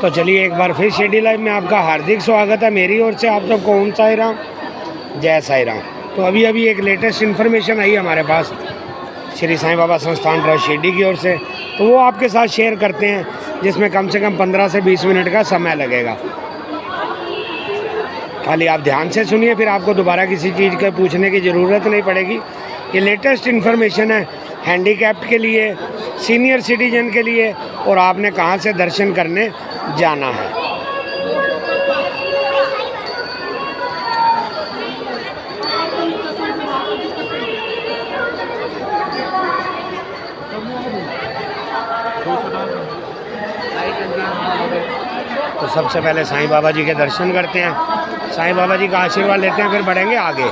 तो चलिए एक बार फिर शिरडी लाइव में आपका हार्दिक स्वागत है मेरी ओर से। आप सबको ओम साई राम, जय साई राम। तो अभी एक लेटेस्ट इन्फॉर्मेशन आई हमारे पास श्री साईं बाबा संस्थान ट्रस्ट शिरडी की ओर से, तो वो आपके साथ शेयर करते हैं, जिसमें कम से कम 15 से 20 मिनट का समय लगेगा। खाली आप ध्यान से सुनिए, फिर आपको दोबारा किसी चीज़ के पूछने की ज़रूरत नहीं पड़ेगी। ये लेटेस्ट इन्फॉर्मेशन है हैंडीकैप्ड के लिए, सीनियर सिटीजन के लिए, और आपने कहाँ से दर्शन करने जाना है। तो सबसे पहले साईं बाबा जी के दर्शन करते हैं, साईं बाबा जी का आशीर्वाद लेते हैं, फिर बढ़ेंगे आगे।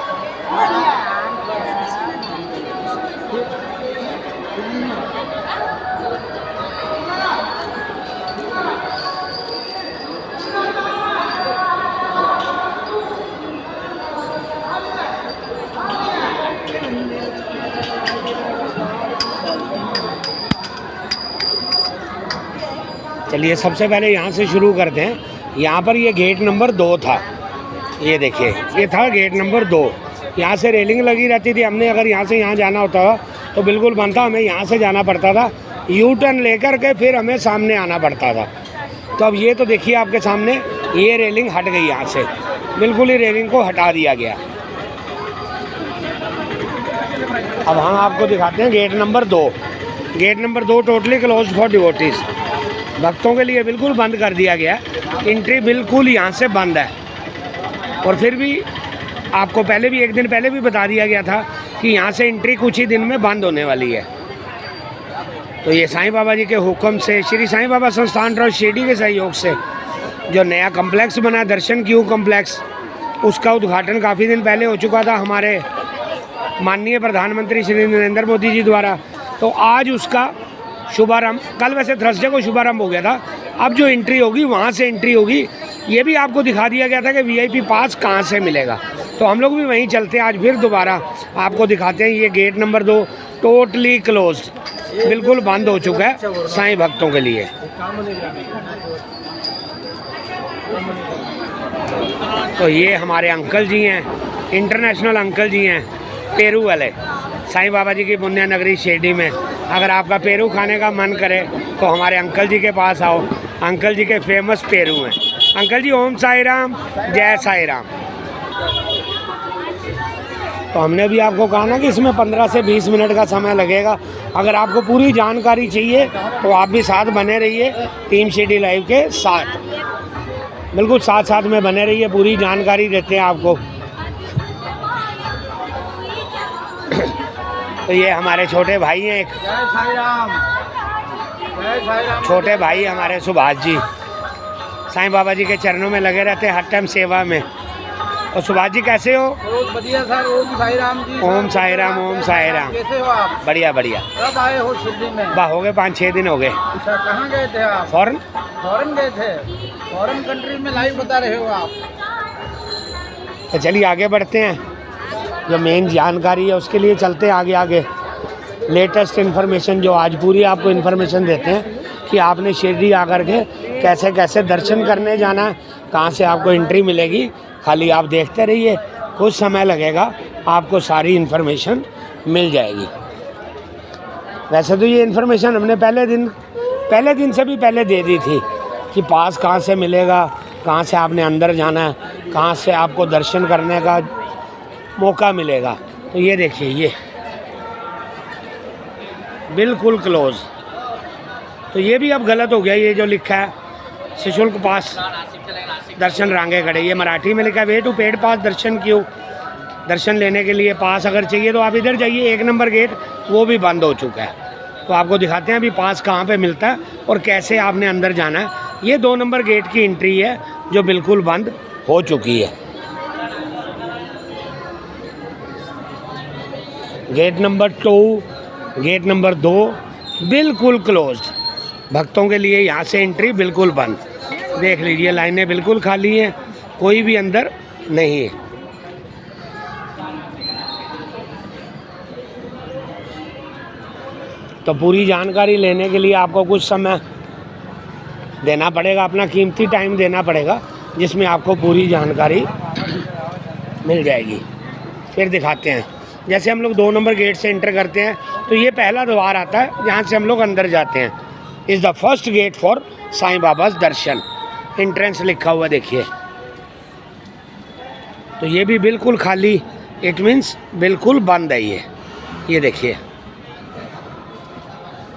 चलिए सबसे पहले यहाँ से शुरू करते हैं। यहाँ पर ये गेट नंबर 2 था, ये देखिए, ये था गेट नंबर 2। यहाँ से रेलिंग लगी रहती थी। हमने अगर यहाँ से यहाँ जाना होता था तो बिल्कुल बंद था, हमें यहाँ से जाना पड़ता था, यू टर्न लेकर के फिर हमें सामने आना पड़ता था। तो अब ये तो देखिए आपके सामने ये रेलिंग हट गई, यहाँ से बिल्कुल ही रेलिंग को हटा दिया गया। अब हम आपको दिखाते हैं gate number 2। Gate number 2 totally close for devotees, भक्तों के लिए बिल्कुल बंद कर दिया गया। एंट्री बिल्कुल यहाँ से बंद है। और फिर भी आपको पहले भी एक दिन पहले भी बता दिया गया था कि यहाँ से एंट्री कुछ ही दिन में बंद होने वाली है। तो ये साईं बाबा जी के हुक्म से, श्री साईं बाबा संस्थान ट्रस्ट शिरडी के सहयोग से जो नया कम्प्लेक्स बना दर्शन क्यू कम्प्लेक्स, उसका उद्घाटन काफ़ी दिन पहले हो चुका था हमारे माननीय प्रधानमंत्री श्री नरेंद्र मोदी जी द्वारा। तो आज उसका शुभारंभ, कल वैसे थर्सडे को शुभारंभ हो गया था। अब जो एंट्री होगी वहाँ से एंट्री होगी। ये भी आपको दिखा दिया गया था कि वीआईपी पास कहाँ से मिलेगा, तो हम लोग भी वहीं चलते हैं। आज फिर दोबारा आपको दिखाते हैं। ये गेट नंबर 2 टोटली क्लोज्ड, बिल्कुल बंद हो चुका है साईं भक्तों के लिए। तो ये हमारे अंकल जी हैं, इंटरनेशनल अंकल जी हैं, पेरू वाले, साईं बाबा जी की पुण्य नगरी शिरडी में। अगर आपका पेरू खाने का मन करे तो हमारे अंकल जी के पास आओ। अंकल जी के फेमस पेरू हैं। अंकल जी ओम साई राम, जय साई राम। तो हमने भी आपको कहा ना कि इसमें 15 से 20 मिनट का समय लगेगा। अगर आपको पूरी जानकारी चाहिए तो आप भी साथ बने रहिए टीम शिरडी लाइव के साथ, बिल्कुल साथ साथ में बने रहिए, पूरी जानकारी देते हैं आपको। तो ये हमारे छोटे भाई हैं, एक छोटे भाई हमारे सुभाष जी, साईं बाबा जी के चरणों में लगे रहते हैं हर टाइम सेवा में। और सुभाष जी कैसे हो? बहुत बढ़िया सर। ओम साई राम जी। ओम साई राम, ओम साई राम। कैसे हो आप? बढ़िया बढ़िया। कब आए हो शिरडी में? वाह, हो गए 5-6 दिन हो गए। अच्छा, कहाँ गए थे आप? फॉरेन गए थे। फॉरेन कंट्री में लाइव बता रहे हो आप। तो चलिए आगे बढ़ते हैं, जो मेन जानकारी है उसके लिए चलते हैं आगे आगे। लेटेस्ट इन्फॉर्मेशन जो आज पूरी आपको इन्फॉर्मेशन देते हैं कि आपने शिरडी आकर के कैसे कैसे दर्शन करने जाना है, कहाँ से आपको एंट्री मिलेगी। खाली आप देखते रहिए, कुछ समय लगेगा, आपको सारी इन्फॉर्मेशन मिल जाएगी। वैसे तो ये इन्फॉर्मेशन हमने पहले दिन से भी पहले दे दी थी कि पास कहाँ से मिलेगा, कहाँ से आपने अंदर जाना है, कहाँ से आपको दर्शन करने का मौका मिलेगा। तो ये देखिए, ये बिल्कुल क्लोज। तो ये भी अब गलत हो गया, ये जो लिखा है सशुल्क पास दर्शन रांगे खड़े, ये मराठी में लिखा है वे टू पेड पास दर्शन क्यों। दर्शन लेने के लिए पास अगर चाहिए तो आप इधर जाइए, 1 नंबर गेट वो भी बंद हो चुका है। तो आपको दिखाते हैं अभी पास कहाँ पे मिलता है और कैसे आपने अंदर जाना है। ये 2 नंबर गेट की एंट्री है जो बिल्कुल बंद हो चुकी है। गेट नंबर 2, गेट नंबर 2 बिल्कुल क्लोज्ड, भक्तों के लिए यहाँ से एंट्री बिल्कुल बंद। देख लीजिए लाइनें बिल्कुल खाली हैं, कोई भी अंदर नहीं है। तो पूरी जानकारी लेने के लिए आपको कुछ समय देना पड़ेगा, अपना कीमती टाइम देना पड़ेगा, जिसमें आपको पूरी जानकारी मिल जाएगी। फिर दिखाते हैं, जैसे हम लोग 2 नंबर गेट से एंटर करते हैं तो ये पहला द्वार आता है जहाँ से हम लोग अंदर जाते हैं। Is the first gate for Sai Baba darshan, entrance लिखा हुआ देखिए। तो ये भी बिल्कुल खाली, इट मीन्स बिल्कुल बंद है ये देखिए।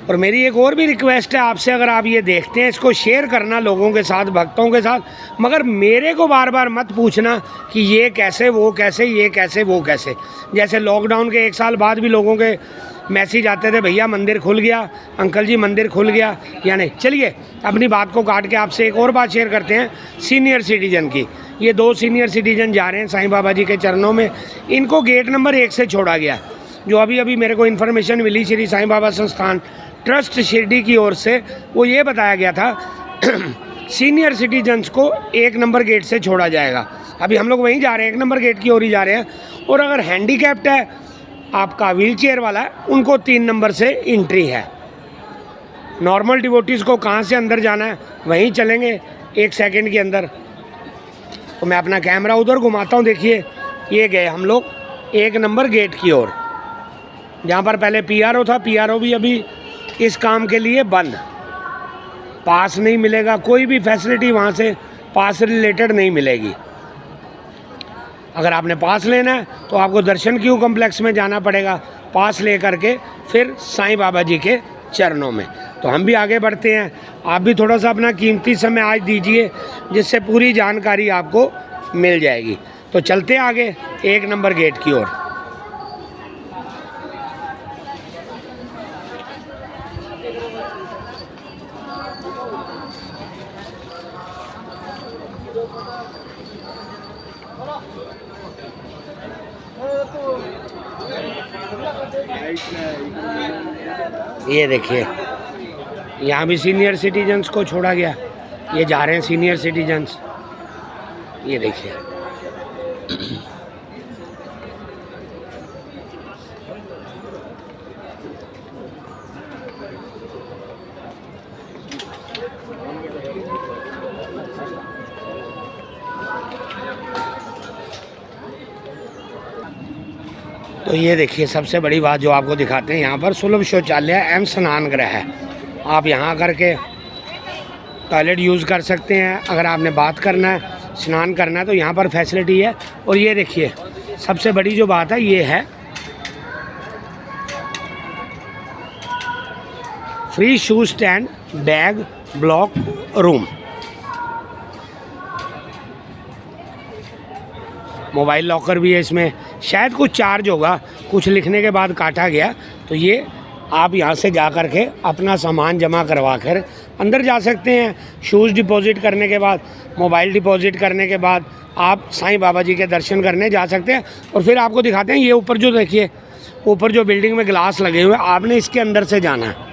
और मेरी एक और भी रिक्वेस्ट है आपसे, अगर आप ये देखते हैं इसको शेयर करना लोगों के साथ, भक्तों के साथ, मगर मेरे को बार बार मत पूछना कि ये कैसे वो कैसे, ये कैसे वो कैसे। जैसे लॉकडाउन के 1 साल बाद भी लोगों के मैसेज आते थे, भैया मंदिर खुल गया, अंकल जी मंदिर खुल गया या नहीं। चलिए अपनी बात को काट के आपसे एक और बात शेयर करते हैं सीनियर सिटीजन की। ये 2 सीनियर सिटीजन जा रहे हैं साईं बाबा जी के चरणों में। इनको गेट नंबर 1 से छोड़ा गया। जो अभी मेरे को इन्फॉर्मेशन मिली श्री साईं बाबा संस्थान ट्रस्ट शिरडी की ओर से, वो ये बताया गया था सीनियर सिटीजन्स को 1 नंबर गेट से छोड़ा जाएगा। अभी हम लोग वहीं जा रहे हैं, 1 नंबर गेट की ओर ही जा रहे हैं। और अगर हैंडीकैप्ड है, आपका व्हील चेयर वाला है, उनको 3 नंबर से एंट्री है। नॉर्मल डिवोटीज़ को कहाँ से अंदर जाना है वहीं चलेंगे 1 सेकंड के अंदर। तो मैं अपना कैमरा उधर घुमाता हूँ, देखिए ये गए हम लोग 1 नंबर गेट की ओर, जहाँ पर पहले PRO था। PRO भी अभी इस काम के लिए बंद, पास नहीं मिलेगा, कोई भी फैसिलिटी वहाँ से पास रिलेटेड नहीं मिलेगी। अगर आपने पास लेना है तो आपको दर्शन क्यू कॉम्प्लेक्स में जाना पड़ेगा, पास ले करके फिर साईं बाबा जी के चरणों में। तो हम भी आगे बढ़ते हैं, आप भी थोड़ा सा अपना कीमती समय आज दीजिए, जिससे पूरी जानकारी आपको मिल जाएगी। तो चलते आगे 1 नंबर गेट की ओर। ये देखिए यहाँ भी सीनियर सिटीजन्स को छोड़ा गया, ये जा रहे हैं सीनियर सिटीजन्स, ये देखिए। तो ये देखिए सबसे बड़ी बात जो आपको दिखाते हैं, यहाँ पर सुलभ शौचालय एवं स्नान गृह है। आप यहाँ करके टॉयलेट यूज़ कर सकते हैं। अगर आपने बात करना है, स्नान करना है, तो यहाँ पर फैसिलिटी है। और ये देखिए सबसे बड़ी जो बात है ये है free shoe stand, bag, cloak room. Mobile locker भी है इसमें, शायद कुछ चार्ज होगा, कुछ लिखने के बाद काटा गया। तो ये आप यहाँ से जा कर के अपना सामान जमा करवा कर अंदर जा सकते हैं। शूज़ डिपॉजिट करने के बाद, मोबाइल डिपॉजिट करने के बाद आप साईं बाबा जी के दर्शन करने जा सकते हैं। और फिर आपको दिखाते हैं ये ऊपर जो देखिए, ऊपर जो बिल्डिंग में ग्लास लगे हुए, आपने इसके अंदर से जाना है।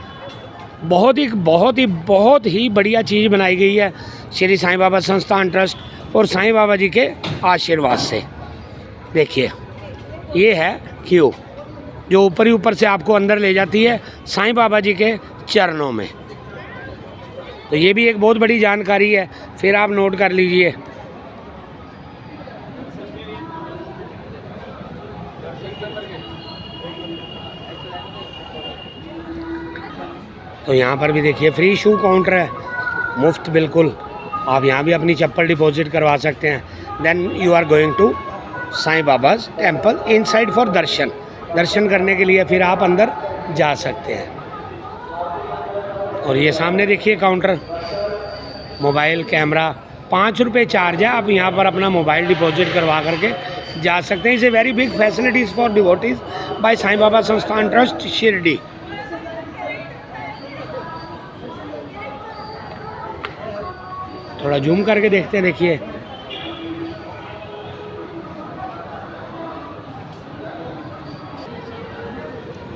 बहुत ही बढ़िया चीज़ बनाई गई है श्री साईं बाबा संस्थान ट्रस्ट और साईं बाबा जी के आशीर्वाद से। देखिए ये है क्यू जो ऊपर ही ऊपर से आपको अंदर ले जाती है साईं बाबा जी के चरणों में। तो ये भी एक बहुत बड़ी जानकारी है, फिर आप नोट कर लीजिए। तो यहाँ पर भी देखिए फ्री शू काउंटर है, मुफ्त बिल्कुल। आप यहाँ भी अपनी चप्पल डिपॉजिट करवा सकते हैं। Then you are going to Sai Baba's temple inside for darshan. Darshan करने के लिए फिर आप अंदर जा सकते हैं। और ये सामने देखिए काउंटर, मोबाइल कैमरा, 5 रुपये चार्ज है। आप यहाँ पर अपना मोबाइल डिपॉजिट करवा करके जा सकते हैं। इसे very big facilities for devotees by Sai Baba Sansthan trust Shirdi. थोड़ा जूम करके देखते हैं, देखिए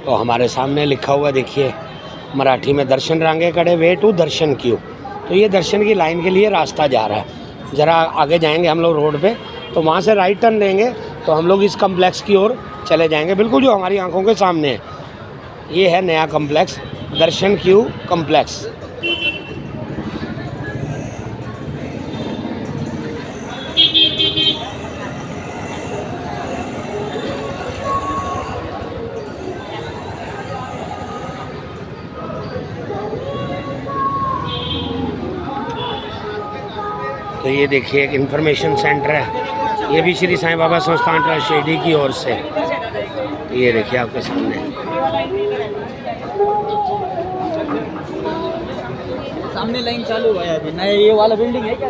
तो हमारे सामने लिखा हुआ देखिए मराठी में, दर्शन रांगे कड़े वे टू दर्शन क्यू। तो ये दर्शन की लाइन के लिए रास्ता जा रहा है। ज़रा आगे जाएंगे हम लोग रोड पे, तो वहाँ से राइट टर्न लेंगे तो हम लोग इस कम्प्लेक्स की ओर चले जाएंगे, बिल्कुल जो हमारी आंखों के सामने है। ये है नया कम्प्लेक्स दर्शन क्यू कॉम्प्लेक्स। तो ये देखिए एक इंफॉर्मेशन सेंटर है, ये भी श्री साईं बाबा संस्थान ट्रस्ट शिरडी की ओर से। ये देखिए आपके सामने सामने लाइन चालू हुआ है अभी नया, ये वाला बिल्डिंग है क्या?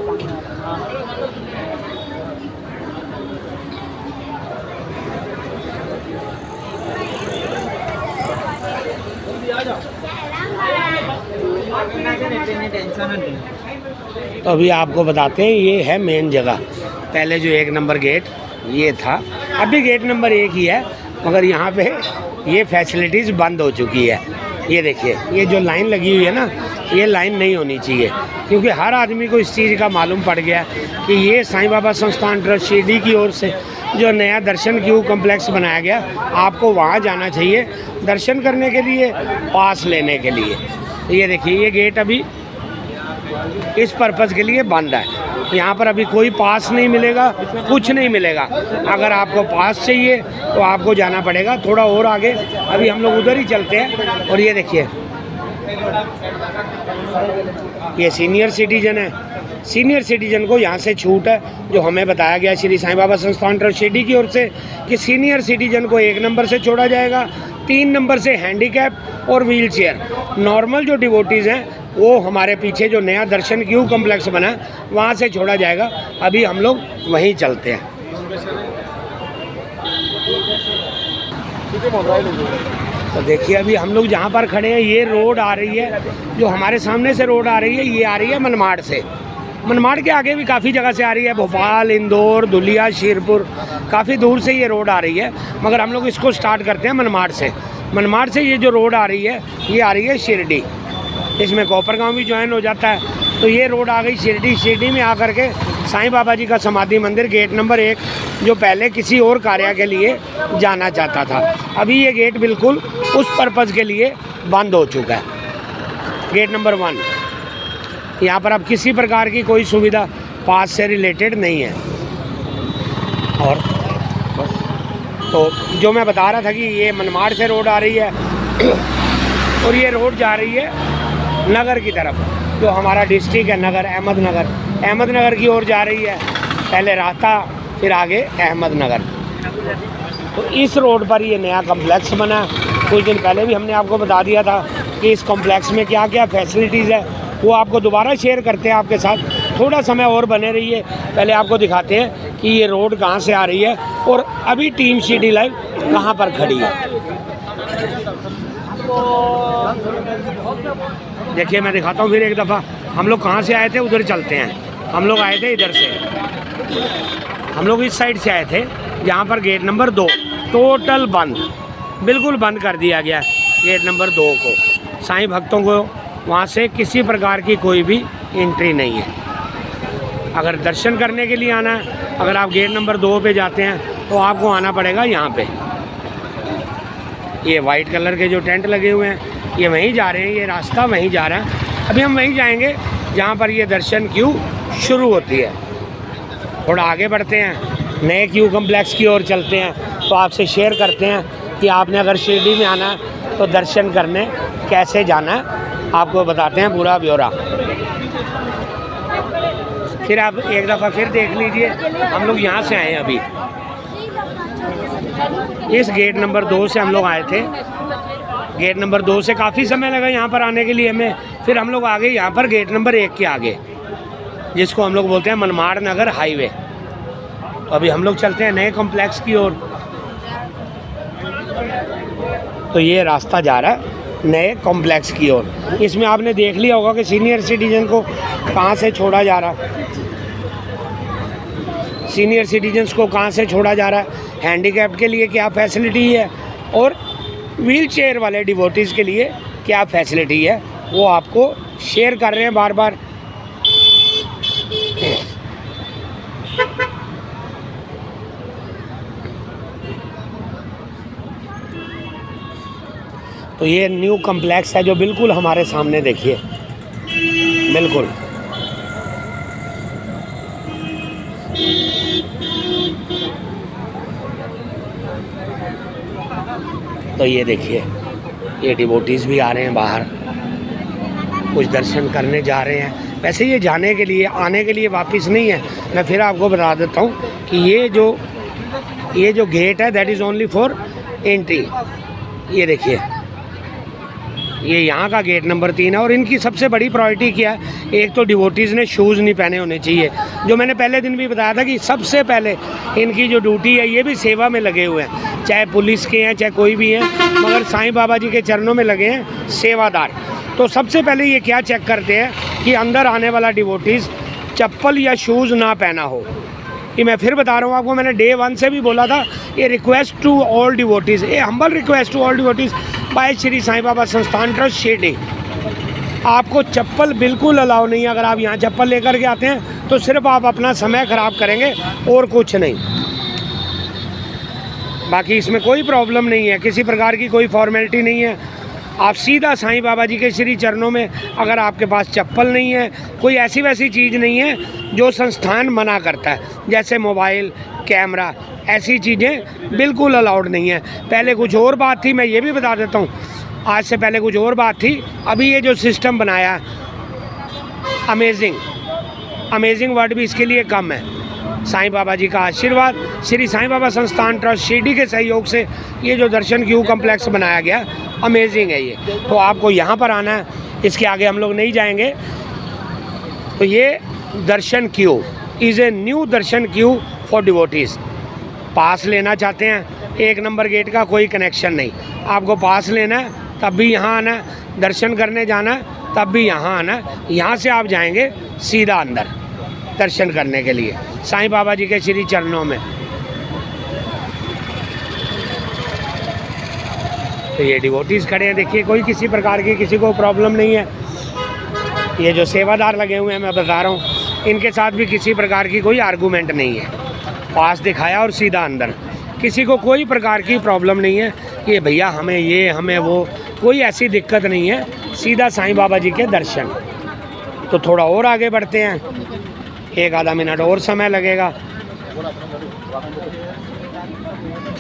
तो अभी आपको बताते हैं, ये है मेन जगह। पहले जो 1 नंबर गेट ये था, अभी गेट नंबर 1 ही है, मगर यहाँ पे ये फैसिलिटीज़ बंद हो चुकी है। ये देखिए ये जो लाइन लगी हुई है ना, ये लाइन नहीं होनी चाहिए, क्योंकि हर आदमी को इस चीज़ का मालूम पड़ गया कि ये साईं बाबा संस्थान ट्रस्ट शिरडी की ओर से जो नया दर्शन क्यू कॉम्प्लेक्स बनाया गया, आपको वहाँ जाना चाहिए दर्शन करने के लिए, पास लेने के लिए। ये देखिए ये गेट अभी इस पर्पज़ के लिए बंद है। यहाँ पर अभी कोई पास नहीं मिलेगा, कुछ नहीं मिलेगा। अगर आपको पास चाहिए तो आपको जाना पड़ेगा थोड़ा और आगे। अभी हम लोग उधर ही चलते हैं। और ये देखिए ये सीनियर सिटीजन है, सीनियर सिटीजन को यहाँ से छूट है, जो हमें बताया गया श्री साईं बाबा संस्थान ट्रस्ट शिरडी की ओर से कि सीनियर सिटीजन को 1 नंबर से छोड़ा जाएगा, 3 नंबर से हैंडीकैप और व्हील चेयर। नॉर्मल जो डिवोटीज़ हैं वो हमारे पीछे जो नया दर्शन क्यू कॉम्प्लेक्स बना वहाँ से छोड़ा जाएगा। अभी हम लोग वहीं चलते हैं। तो देखिए अभी हम लोग जहाँ पर खड़े हैं, ये रोड आ रही है, जो हमारे सामने से रोड आ रही है, ये आ रही है मनमाड़ से। मनमाड़ के आगे भी काफ़ी जगह से आ रही है, भोपाल, इंदौर, धुलिया, शिरपुर, काफ़ी दूर से ये रोड आ रही है, मगर हम लोग इसको स्टार्ट करते हैं मनमाड़ से। मनमाड़ से ये जो रोड आ रही है, ये आ रही है शिरडी, इसमें कोपरगांव भी ज्वाइन हो जाता है। तो ये रोड आ गई शिरडी। शिरडी में आकर के साईं बाबा जी का समाधि मंदिर गेट नंबर 1, जो पहले किसी और कार्य के लिए जाना चाहता था, अभी ये गेट बिल्कुल उस पर्पज़ के लिए बंद हो चुका है। गेट नंबर 1, यहाँ पर अब किसी प्रकार की कोई सुविधा पास से रिलेटेड नहीं है। और तो जो मैं बता रहा था कि ये मनमाड़ से रोड आ रही है और ये रोड जा रही है नगर की तरफ, जो हमारा डिस्ट्रिक्ट है नगर, अहमदनगर की ओर जा रही है। पहले राहता, फिर आगे अहमदनगर। तो इस रोड पर ये नया कॉम्प्लेक्स बना। कुछ दिन पहले भी हमने आपको बता दिया था कि इस कॉम्प्लेक्स में क्या क्या फैसिलिटीज़ है, वो आपको दोबारा शेयर करते हैं आपके साथ। थोड़ा समय और बने रहिए। पहले आपको दिखाते हैं कि ये रोड कहाँ से आ रही है और अभी टीम शिरडी लाइव कहाँ पर खड़ी है। देखिए मैं दिखाता हूँ फिर एक दफ़ा, हम लोग कहाँ से आए थे उधर चलते हैं। हम लोग आए थे इधर से, हम लोग इस साइड से आए थे, जहाँ पर गेट नंबर 2 टोटल बंद, बिल्कुल बंद कर दिया गया गेट नंबर 2 को। साईं भक्तों को वहाँ से किसी प्रकार की कोई भी एंट्री नहीं है। अगर दर्शन करने के लिए आना है, अगर आप गेट नंबर 2 पे जाते हैं तो आपको आना पड़ेगा यहाँ पे। ये वाइट कलर के जो टेंट लगे हुए हैं, ये वहीं जा रहे हैं, ये रास्ता वहीं जा रहा है। अभी हम वहीं जाएंगे जहाँ पर ये दर्शन क्यू शुरू होती है। थोड़ा आगे बढ़ते हैं, नए क्यू कॉम्प्लेक्स की ओर चलते हैं, तो आपसे शेयर करते हैं कि आपने अगर शिरडी में आना है तो दर्शन करने कैसे जाना है, आपको बताते हैं पूरा ब्यौरा। फिर आप एक दफ़ा फिर देख लीजिए, हम लोग यहाँ से आए हैं। अभी इस गेट नंबर 2 से हम लोग आए थे। गेट नंबर 2 से काफ़ी समय लगा यहाँ पर आने के लिए हमें। फिर हम लोग आ गए यहाँ पर गेट नंबर 1 के आगे, जिसको हम लोग बोलते हैं मनमाड़ नगर हाईवे। तो अभी हम लोग चलते हैं नए कॉम्प्लेक्स की ओर। तो ये रास्ता जा रहा है नए कॉम्प्लेक्स की ओर। इसमें आपने देख लिया होगा कि सीनियर सिटीजन को कहाँ से छोड़ा जा रहा है, सीनियर सिटीजन्स को कहाँ से छोड़ा जा रहा है, हैंडीकैप के लिए क्या फैसिलिटी है और व्हील चेयर वाले डिवोटीज़ के लिए क्या फैसिलिटी है, वो आपको शेयर कर रहे हैं बार बार। तो तो ये न्यू कम्प्लेक्स है जो बिल्कुल हमारे सामने, देखिए बिल्कुल। तो ये देखिए, ये डिवोटीज़ भी आ रहे हैं बाहर, कुछ दर्शन करने जा रहे हैं। वैसे ये जाने के लिए, आने के लिए वापस नहीं है। मैं फिर आपको बता देता हूँ कि ये जो गेट है that is only for entry. ये देखिए, ये यहाँ का गेट नंबर 3 है। और इनकी सबसे बड़ी प्रायोरिटी क्या है, एक तो डिवोटीज़ ने शूज़ नहीं पहने होने चाहिए, जो मैंने पहले दिन भी बताया था कि सबसे पहले इनकी जो ड्यूटी है, ये भी सेवा में लगे हुए हैं, चाहे पुलिस के हैं चाहे कोई भी हैं, मगर साईं बाबा जी के चरणों में लगे हैं, सेवादार। तो सबसे पहले ये क्या चेक करते हैं कि अंदर आने वाला डिवोटीज़ चप्पल या शूज़ ना पहना हो। ये मैं फिर बता रहा हूँ आपको, मैंने डे 1 से भी बोला था, ये रिक्वेस्ट टू ऑल डिवोटीज़, ये humble request to all devotees by Shri Sai Baba Sansthan trust Shirdi. आपको चप्पल बिल्कुल अलाउ नहीं है। अगर आप यहाँ चप्पल लेकर के आते हैं तो सिर्फ आप अपना समय ख़राब करेंगे और कुछ नहीं। बाकी इसमें कोई प्रॉब्लम नहीं है, किसी प्रकार की कोई फॉर्मेलिटी नहीं है। आप सीधा साईं बाबा जी के श्री चरणों में, अगर आपके पास चप्पल नहीं है, कोई ऐसी वैसी चीज़ नहीं है जो संस्थान मना करता है, जैसे मोबाइल, कैमरा, ऐसी चीज़ें बिल्कुल अलाउड नहीं है। पहले कुछ और बात थी, मैं ये भी बता देता हूँ, आज से पहले कुछ और बात थी। अभी ये जो सिस्टम बनाया, अमेजिंग वर्ड भी इसके लिए कम है। साईं बाबा जी का आशीर्वाद, श्री साईं बाबा संस्थान ट्रस्ट शिरडी के सहयोग से ये जो दर्शन क्यू कम्प्लेक्स बनाया गया, अमेजिंग है ये। तो आपको यहाँ पर आना है, इसके आगे हम लोग नहीं जाएंगे। तो ये darshan queue is a new darshan queue for devotees. Pass लेना चाहते हैं, 1 नंबर गेट का कोई कनेक्शन नहीं, आपको पास लेना है तब भी यहाँ आना है, दर्शन करने जाना है तब भी यहाँ आना है। यहाँ से आप जाएंगे सीधा अंदर दर्शन करने के लिए साईं बाबा जी के श्री चरणों में। तो ये डिवोटीज़ खड़े हैं, देखिए, कोई किसी प्रकार की किसी को प्रॉब्लम नहीं है। ये जो सेवादार लगे हुए हैं, मैं बता रहा हूँ, इनके साथ भी किसी प्रकार की कोई आर्गूमेंट नहीं है। पास दिखाया और सीधा अंदर, किसी को कोई प्रकार की प्रॉब्लम नहीं है कि भैया हमें ये, हमें वो, कोई ऐसी दिक्कत नहीं है। सीधा साईं बाबा जी के दर्शन। तो थोड़ा और आगे बढ़ते हैं, 1 आधा मिनट और समय लगेगा।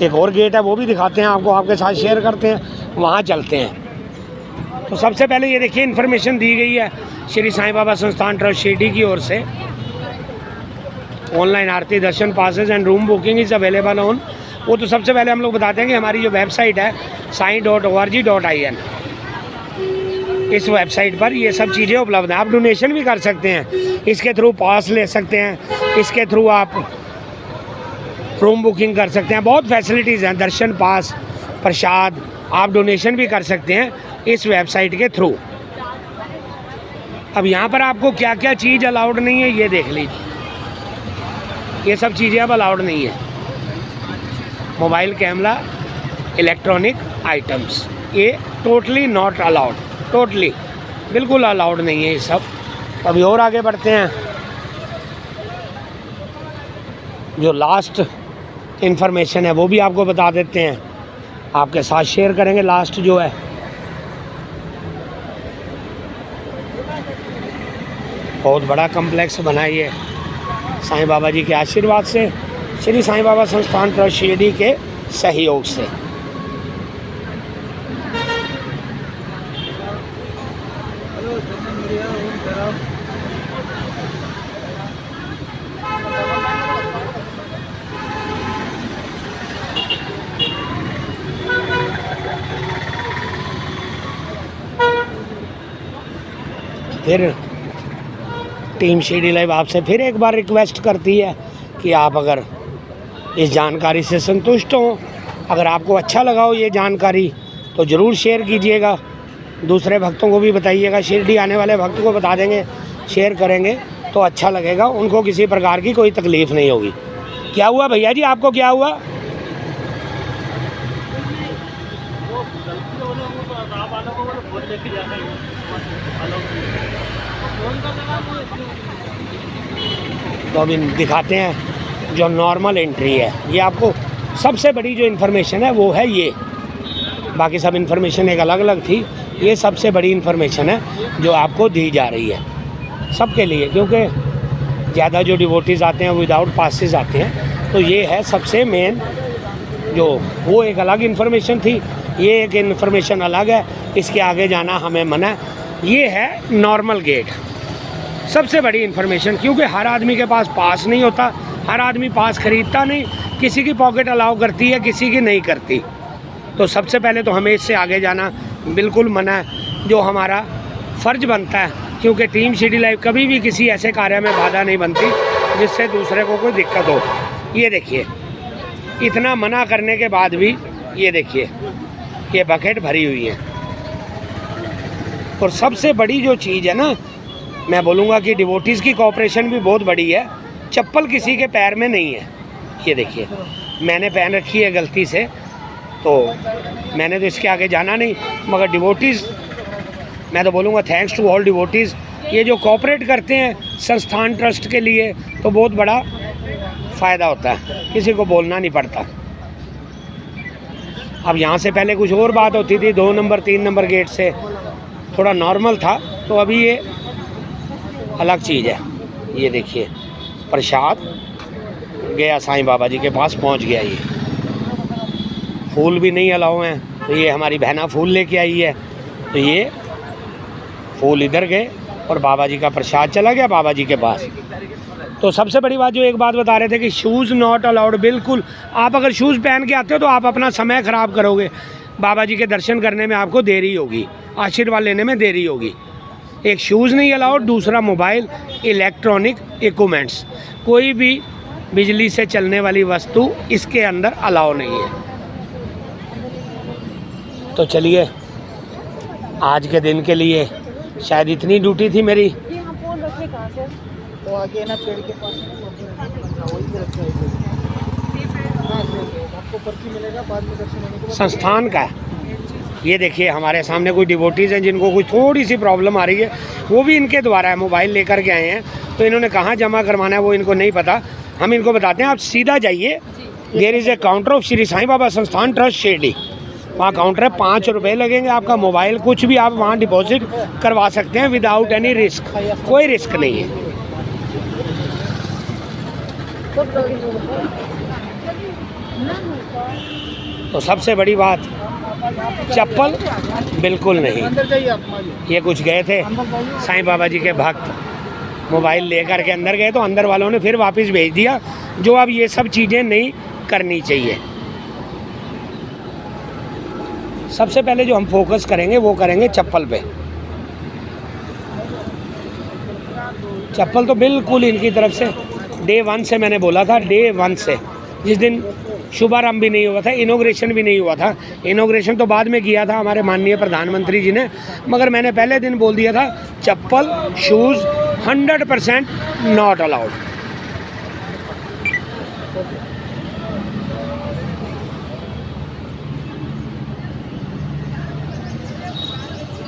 एक और गेट है, वो भी दिखाते हैं आपको, आपके साथ शेयर करते हैं, वहाँ चलते हैं। तो सबसे पहले ये देखिए, इन्फॉर्मेशन दी गई है श्री साईं बाबा संस्थान ट्रस्ट शिरडी की ओर से। Online aarti darshan passes and room booking is available on. वो तो सबसे पहले हम लोग बताते हैं कि हमारी जो वेबसाइट है sai.org.in, इस वेबसाइट पर ये सब चीज़ें उपलब्ध हैं। आप डोनेशन भी कर सकते हैं, इसके थ्रू पास ले सकते हैं, इसके थ्रू आप रूम बुकिंग कर सकते हैं। बहुत फैसिलिटीज़ हैं, दर्शन पास, प्रसाद, आप डोनेशन भी कर सकते हैं इस वेबसाइट के थ्रू। अब यहाँ पर आपको क्या क्या चीज़ अलाउड नहीं है ये देख लीजिए। ये सब चीज़ें अब अलाउड नहीं है। मोबाइल कैमरा, इलेक्ट्रॉनिक आइटम्स, ये टोटली नॉट अलाउड, टोटली बिल्कुल अलाउड नहीं है ये सब। अभी और आगे बढ़ते हैं, जो लास्ट इन्फॉर्मेशन है वो भी आपको बता देते हैं, आपके साथ शेयर करेंगे। लास्ट जो है, बहुत बड़ा कम्प्लेक्स बनाइए साईं बाबा जी के आशीर्वाद से, श्री साईं बाबा संस्थान ट्रस्ट शिरडी के सहयोग से। फिर टीम शिरडी लाइव आपसे फिर एक बार रिक्वेस्ट करती है कि आप अगर इस जानकारी से संतुष्ट हो, अगर आपको अच्छा लगा हो ये जानकारी, तो ज़रूर शेयर कीजिएगा, दूसरे भक्तों को भी बताइएगा। शिरडी आने वाले भक्त को बता देंगे, शेयर करेंगे तो अच्छा लगेगा, उनको किसी प्रकार की कोई तकलीफ़ नहीं होगी। क्या हुआ भैया जी, आपको क्या हुआ? तो अभी दिखाते हैं जो नॉर्मल एंट्री है। ये आपको सबसे बड़ी जो इन्फॉर्मेशन है वो है ये बाकी सब इन्फॉर्मेशन एक अलग अलग थी। ये सबसे बड़ी इन्फॉर्मेशन है जो आपको दी जा रही है सबके लिए, क्योंकि ज़्यादा जो डिवोटीज़ आते हैं विदाउट पासेस आते हैं, तो ये है सबसे मेन जो वो एक अलग इन्फॉर्मेशन थी, ये एक इन्फॉर्मेशन अलग है, इसके आगे जाना हमें मना है। ये है नॉर्मल गेट, सबसे बड़ी इन्फॉर्मेशन, क्योंकि हर आदमी के पास पास नहीं होता, हर आदमी पास खरीदता नहीं, किसी की पॉकेट अलाउ करती है, किसी की नहीं करती। तो सबसे पहले तो हमें इससे आगे जाना बिल्कुल मना है, जो हमारा फ़र्ज़ बनता है, क्योंकि टीम सिटी लाइव कभी भी किसी ऐसे कार्य में बाधा नहीं बनती जिससे दूसरे को कोई दिक्कत हो। ये देखिए, इतना मना करने के बाद भी ये देखिए ये बकेट भरी हुई है। और सबसे बड़ी जो चीज़ है ना, मैं बोलूँगा कि डिवोटीज़ की कोऑपरेशन भी बहुत बड़ी है। चप्पल किसी के पैर में नहीं है, ये देखिए मैंने पहन रखी है गलती से, तो मैंने तो इसके आगे जाना नहीं, मगर डिवोटीज़, मैं तो बोलूँगा थैंक्स टू ऑल डिवोटीज़, ये जो कोऑपरेट करते हैं संस्थान ट्रस्ट के लिए, तो बहुत बड़ा फ़ायदा होता है, किसी को बोलना नहीं पड़ता। अब यहाँ से पहले कुछ और बात होती थी, 2 नंबर 3 नंबर गेट से थोड़ा नॉर्मल था, तो अभी ये अलग चीज़ है। ये देखिए प्रसाद गया साईं बाबा जी के पास पहुँच गया। ये फूल भी नहीं अलाउ हैं, तो ये हमारी बहना फूल लेके आई है, तो ये फूल इधर गए और बाबा जी का प्रसाद चला गया बाबा जी के पास। तो सबसे बड़ी बात जो एक बात बता रहे थे कि शूज़ नॉट अलाउड, बिल्कुल। आप अगर शूज़ पहन के आते हो तो आप अपना समय ख़राब करोगे, बाबा जी के दर्शन करने में आपको देरी होगी, आशीर्वाद लेने में देरी होगी। एक शूज़ नहीं अलाउड, दूसरा मोबाइल, इलेक्ट्रॉनिक इक्विपमेंट्स, कोई भी बिजली से चलने वाली वस्तु इसके अंदर अलाउ नहीं है। तो चलिए, आज के दिन के लिए शायद इतनी ड्यूटी थी मेरी। तो आगे ना पेड़ के पास वहीं पे रखा है, आपको पर्ची मिलेगा बाद में दर्शन होने के बाद। संस्थान का ये देखिए, हमारे सामने कोई डिवोटीज़ हैं जिनको कोई थोड़ी सी प्रॉब्लम आ रही है, वो भी इनके द्वारा है, मोबाइल लेकर के आए हैं, तो इन्होंने कहाँ जमा करवाना है वो इनको नहीं पता, हम इनको बताते हैं। आप सीधा जाइए, there is a counter of Shri Sai Baba Sansthan trust Shirdi, वहाँ काउंटर है, 5 रुपये लगेंगे। आपका मोबाइल कुछ भी आप वहाँ डिपॉजिट करवा सकते हैं विदाउट एनी रिस्क, कोई रिस्क नहीं है। तो सबसे बड़ी बात, चप्पल बिल्कुल नहीं। अंदर जाइए आप। ये कुछ गए थे साईं बाबा जी के भक्त, मोबाइल लेकर के अंदर गए, तो अंदर वालों ने फिर वापस भेज दिया, जो अब ये सब चीज़ें नहीं करनी चाहिए। सबसे पहले जो हम फोकस करेंगे वो करेंगे चप्पल पे। चप्पल तो बिल्कुल इनकी तरफ से डे 1 से, मैंने बोला था डे 1 से, जिस दिन शुभारंभ भी नहीं हुआ था, इनॉग्रेशन भी नहीं हुआ था, इनॉग्रेशन तो बाद में किया था हमारे माननीय प्रधानमंत्री जी ने, मगर मैंने पहले दिन बोल दिया था चप्पल शूज़ 100% नॉट अलाउड।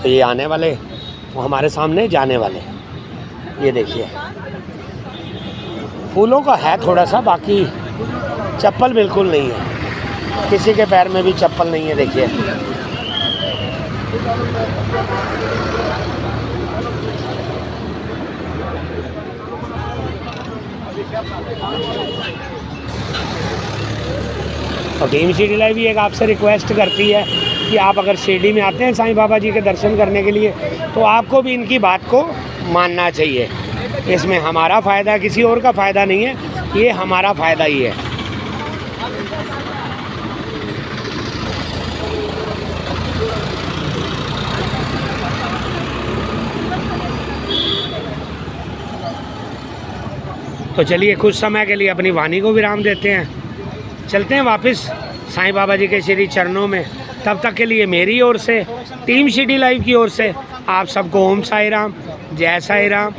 तो ये आने वाले, वो हमारे सामने जाने वाले, ये देखिए फूलों का है थोड़ा सा, बाकी चप्पल बिल्कुल नहीं है, किसी के पैर में भी चप्पल नहीं है। देखिए तो टीम सिटी लाइव भी एक आपसे रिक्वेस्ट करती है कि आप अगर शिरडी में आते हैं साईं बाबा जी के दर्शन करने के लिए, तो आपको भी इनकी बात को मानना चाहिए। इसमें हमारा फ़ायदा है, किसी और का फ़ायदा नहीं है, ये हमारा फ़ायदा ही है। तो चलिए कुछ समय के लिए अपनी वाणी को विराम देते हैं, चलते हैं वापस साईं बाबा जी के श्री चरणों में। तब तक के लिए मेरी ओर से, टीम सिटी लाइव की ओर से आप सबको ओम साई राम, जय साई राम,